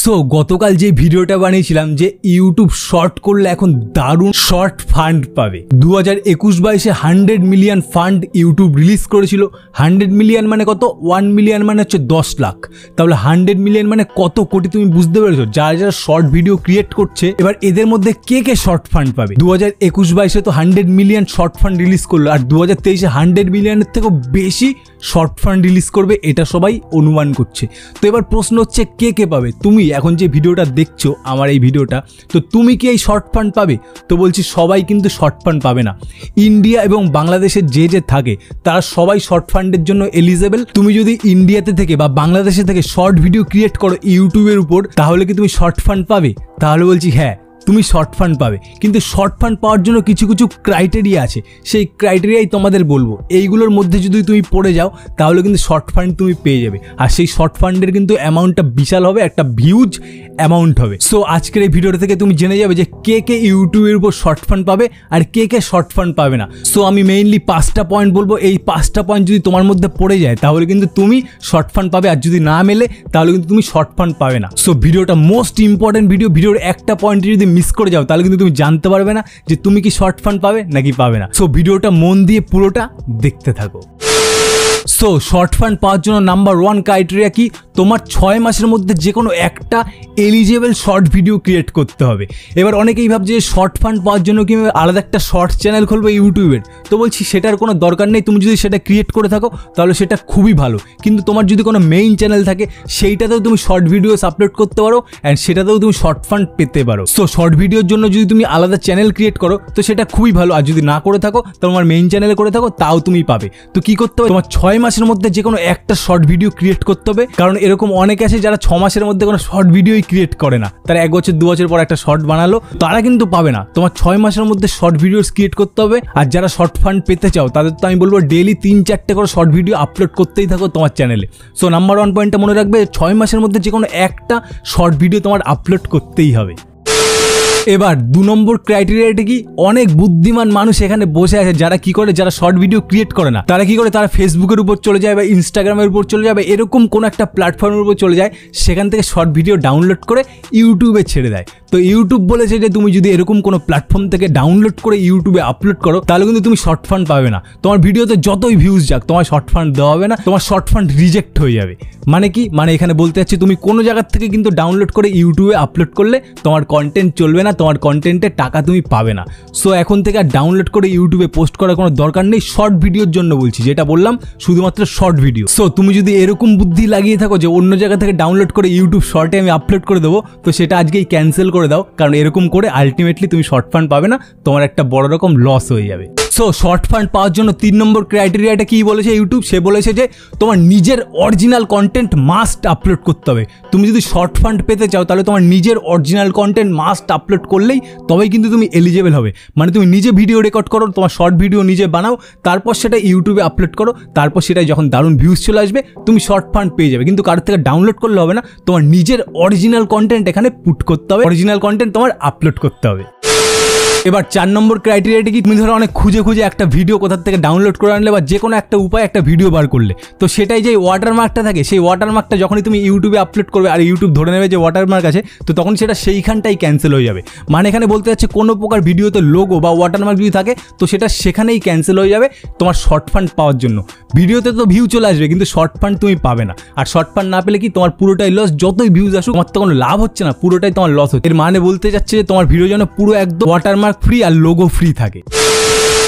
So গতকাল যে ভিডিওটা বানিয়েছিলাম যে ইউটিউব শর্ট করলে এখন দারুণ শর্ট ফান্ড পাবে 2021-22 100 মিলিয়ন ফান্ড ইউটিউব রিলিজ করেছিল। 100 মিলিয়ন মানে কত? 1 মিলিয়ন মানে হচ্ছে 10 লাখ। তাহলে 100 মিলিয়ন মানে কত কোটি তুমি বুঝতে পেরেছো? যারা যারা শর্ট ভিডিও ক্রিয়েট করছে, এবার এদের মধ্যে কে কে শর্ট ফান্ড পাবে? 2021-22 তো 100 মিলিয়ন শর্ট ফান্ড রিলিজ করলো, আর 2023 100 মিলিয়নের থেকেও বেশি শর্ট ফান্ড রিলিজ করবে, এটা সবাই অনুমান করছে। তো এবার প্রশ্ন হচ্ছে কে কে পাবে? তুমি এখন যে ভিডিওটা দেখছো আমার এই ভিডিওটা, তো তুমি কি এই শর্ট ফান্ড পাবে? তো বলছি সবাই কিন্তু শর্ট ফান্ড পাবে না। ইন্ডিয়া এবং বাংলাদেশের যে থাকে তারা সবাই শর্ট ফান্ডের জন্য এলিজেবল। তুমি যদি ইন্ডিয়াতে থেকে বা বাংলাদেশে থেকে শর্ট ভিডিও ক্রিয়েট করো ইউটিউবের উপর, তাহলে কি তুমি শর্ট ফান্ড পাবে? তাহলে বলছি হ্যাঁ, তুমি শর্ট ফান্ড পাবে। কিন্তু শর্ট ফান্ড পাওয়ার জন্য কিছু কিছু ক্রাইটেরিয়া আছে, সেই ক্রাইটেরিয়াই তোমাদের বলবো। এইগুলোর মধ্যে যদি তুমি পড়ে যাও তাহলে কিন্তু শর্ট ফান্ড তুমি পেয়ে যাবে। আর সেই শর্ট ফান্ডের কিন্তু অ্যামাউন্টটা বিশাল হবে, একটা হিউজ অ্যামাউন্ট হবে। সো আজকের এই ভিডিওটা থেকে তুমি জেনে যাবে যে কে কে ইউটিউবের উপর শর্ট ফান্ড পাবে আর কে কে শর্ট ফান্ড পাবে না। সো আমি মেইনলি 5টা পয়েন্ট বলবো, এই 5টা পয়েন্ট যদি তোমার মধ্যে পড়ে যায় তাহলে কিন্তু তুমি শর্ট ফান্ড পাবে, আর যদি না মেলে তাহলে কিন্তু তুমি শর্ট ফান্ড পাবে না। সো ভিডিওটা মোস্ট ইম্পর্টেন্ট ভিডিও, ভিডিওর একটা পয়েন্ট যদি মিস করে যাও তাহলে কিন্তু তুমি জানতে পারবে না যে তুমি কি শর্ট ফান্ড পাবে নাকি পাবে না। সো ভিডিওটা মন দিয়ে পুরোটা দেখতে থাকো। সো শর্ট ফান্ড পাওয়ার জন্য নাম্বার 1 ক্রাইটেরিয়া কি? তোমার 6 মাসের মধ্যে যে কোনো একটা এলিজেবল শর্ট ভিডিও ক্রিয়েট করতে হবে। এবার অনেকেই ভাবছে যে শর্ট ফান্ড পাওয়ার জন্য কি আলাদা একটা শর্ট চ্যানেল খুলবে ইউটিউবের? তো বলছি সেটার কোনো দরকার নেই। তুমি যদি সেটা ক্রিয়েট করে থাকো তাহলে সেটা খুবই ভালো, কিন্তু তোমার যদি কোনো মেইন চ্যানেল থাকে সেইটাতেও তুমি শর্ট ভিডিওস আপলোড করতে পারো, অ্যান্ড সেটাতেও তুমি শর্ট ফান্ড পেতে পারো। সো শর্ট ভিডিওর জন্য যদি তুমি আলাদা চ্যানেল ক্রিয়েট করো তো সেটা খুবই ভালো, আর যদি না করে থাকো তোমার মেইন চ্যানেলে করে থাকো তাও তুমি পাবে। তো কি করতে হবে? তোমার 6 মাসের মধ্যে যে কোনো একটা শর্ট ভিডিও ক্রিয়েট করতে হবে, কারণ এরকম অনেকে আছে যারা 6 মাসের মধ্যে কোনো শর্ট ভিডিওই ক্রিয়েট করে না, তারা 1 বছর 2 বছর পর একটা শর্ট বানালো, তারা কিন্তু পাবে না। তোমার 6 মাসের মধ্যে শর্ট ভিডিওস ক্রিয়েট করতে হবে। আর যারা শর্ট ফান্ড পেতে চাও তাদের তো আমি বলবো ডেইলি 3-4টে করে শর্ট ভিডিও আপলোড করতেই থাকো তোমার চ্যানেলে। সো নাম্বার 1 পয়েন্টটা মনে রাখবে, 6 মাসের মধ্যে যে কোনো একটা শর্ট ভিডিও তোমার আপলোড করতেই হবে। এবার 2 নম্বর ক্রাইটেরিয়াটা কি? অনেক বুদ্ধিমান মানুষ এখানে বসে আছে যারা কি করে, যারা শর্ট ভিডিও ক্রিয়েট করে না, তারা কি করে, তারা ফেসবুকের উপর চলে যায় বা ইনস্টাগ্রামের উপর চলে যায় বা এরকম কোনো একটা প্ল্যাটফর্মের উপর চলে যায়, সেখান থেকে শর্ট ভিডিও ডাউনলোড করে ইউটিউবে ছেড়ে দেয়। তো ইউটিউব বলেছে যে তুমি যদি এরকম কোনো প্ল্যাটফর্ম থেকে ডাউনলোড করে ইউটিউবে আপলোড করো তাহলে কিন্তু তুমি শর্ট ফান্ড পাবে না। তোমার ভিডিওতে যতই ভিউজ যাক তোমার শর্ট ফান্ড দেওয়া হবে না, তোমার শর্ট ফান্ড রিজেক্ট হয়ে যাবে। মানে কি? মানে এখানে বলতে চাচ্ছি তুমি কোনো জায়গার থেকে কিন্তু ডাউনলোড করে ইউটিউবে আপলোড করলে তোমার কন্টেন্ট চলবে না, তোমার কন্টেন্টের টাকা তুমি পাবে না। সো এখন থেকে আর ডাউনলোড করে ইউটিউবে পোস্ট করার কোনো দরকার নেই। শর্ট ভিডিওর জন্য বলছি, যেটা বললাম শুধুমাত্র শর্ট ভিডিও। সো তুমি যদি এরকম বুদ্ধি লাগিয়ে থাকো যে অন্য জায়গা থেকে ডাউনলোড করে ইউটিউব শর্টে আমি আপলোড করে দেবো, তো সেটা আজকেই ক্যান্সেল করে দাও, কারণ এরকম করে আলটিমেটলি তুমি শর্ট ফান্ড পাবে না, তোমার একটা বড় রকম লস হয়ে যাবে। সো শর্ট ফান্ড পাওয়ার জন্য 3 নম্বর ক্রাইটেরিয়াটা কি বলেছে ইউটিউব? সে বলেছে যে তোমার নিজের অরিজিনাল কন্টেন্ট মাস্ট আপলোড করতে হবে। তুমি যদি শর্ট ফান্ড পেতে চাও তাহলে তোমার নিজের অরিজিনাল কন্টেন্ট মাস্ট আপলোড করলেই তবেই কিন্তু তুমি এলিজেবল হবে। মানে তুমি নিজে ভিডিও রেকর্ড করো, তোমার শর্ট ভিডিও নিজে বানাও, তারপর সেটা ইউটিউবে আপলোড করো, তারপর সেটাই যখন দারুণ ভিউজ চলে আসবে তুমি শর্ট ফান্ড পেয়ে যাবে। কিন্তু কারোর থেকে ডাউনলোড করলে হবে না, তোমার নিজের অরিজিনাল কন্টেন্ট এখানে পুট করতে হবে, অরিজিনাল কন্টেন্ট তোমার আপলোড করতে হবে। এবার 4 নম্বর ক্রাইটেরিয়াটা কি? তুমি ধরো অনেক খুঁজে খুঁজে একটা ভিডিও কোথা থেকে ডাউনলোড করে আনলে বা যে কোনো একটা উপায় একটা ভিডিও বার করলে, তো সেটাই যে ওয়াটারমার্কটা থাকে, সেই ওয়াটারমার্কটা যখনই তুমি ইউটিউবে আপলোড করবে আর ইউটিউব ধরে নেবে যে ওয়াটারমার্ক আছে, তো তখন সেটা সেইখানটাই ক্যান্সেল হয়ে যাবে। মানে এখানে বলতে যাচ্ছে কোনো প্রকার ভিডিওতে লোগো বা ওয়াটারমার্ক যদি থাকে তো সেটা সেখানেই ক্যান্সেল হয়ে যাবে তোমার শর্ট ফান্ড পাওয়ার জন্য। ভিডিওতে তো ভিউ চলে আসবে কিন্তু শর্ট ফান্ড তুমি পাবে না, আর শর্ট ফান্ড না পেলে কি তোমার পুরোটাই লস। যতই ভিউজ আসুক তোমার তো কোনো লাভ হচ্ছে না, পুরোটাই তোমার লস হচ্ছে। এর মানে বলতে যাচ্ছে যে তোমার ভিডিও যেন পুরো একদম ওয়াটারমার্ক ফ্রি আর লোগো ফ্রি থাকে।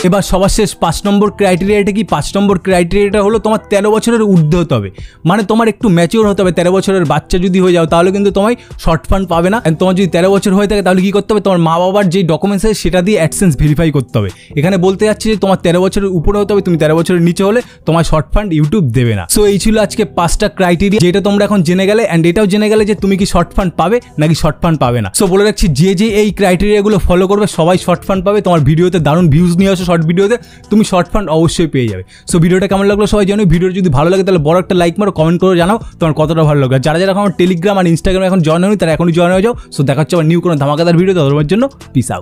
এবার সবার শেষ 5 নম্বর ক্রাইটেরিয়াটা কি? 5 নম্বর ক্রাইটেরিয়াটা হলো তোমার 13 বছরের ঊর্ধ্বে হতে হবে। মানে তোমার একটু ম্যাচিওর হতে হবে। 13 বছরের বাচ্চা যদি হয়ে যাও তাহলে কিন্তু তোমায় শর্ট ফান্ড পাবে না। তোমার যদি 13 বছর হয়ে থাকে তাহলে কি করতে হবে? তোমার মা বাবার যে ডকুমেন্টস আছে সেটা দিয়ে অ্যাডসেন্স ভেরিফাই করতে হবে। এখানে বলতে যাচ্ছে যে তোমার 13 বছরের উপরে হতে হবে, তুমি 13 বছরের নিচে হলে তোমার শর্ট ফান্ড ইউটিউব দেবে না। সো এই ছিল আজকে 5টা ক্রাইটেরিয়া, যেটা তোমরা এখন জেনে গেলে, অ্যান্ড এটাও জেনে গেলে যে তুমি কি শর্ট ফান্ড পাবে নাকি শর্ট ফান্ড পাবে না। সো বলে রাখছি যে এই ক্রাইটেরিয়াগুলো ফলো করবে সবাই শর্ট ফান্ড পাবে। তোমার ভিডিওতে দারুণ ভিউজ নিয়ে আসো, শর্ট ভিডিওতে তুমি শর্ট ফান্ড অবশ্যই পেয়ে যাবে। সো ভিডিওটা কেমন লাগলো সবাই জানো। ভিডিওটা যদি ভালো লাগে তাহলে বড় একটা লাইক মারো, কমেন্ট করে জানাও তোমার কতটা ভালো লাগে। যারা যারা আমার টেলিগ্রাম আর ইনস্টাগ্রামে এখন জয়েন হয়নি তারা এখনই জয়েন হয়ে যাও। সো দেখা হচ্ছে আবার নিউ কোনো ধামাকাদার ভিডিও, ততক্ষণের জন্য পিস আউট।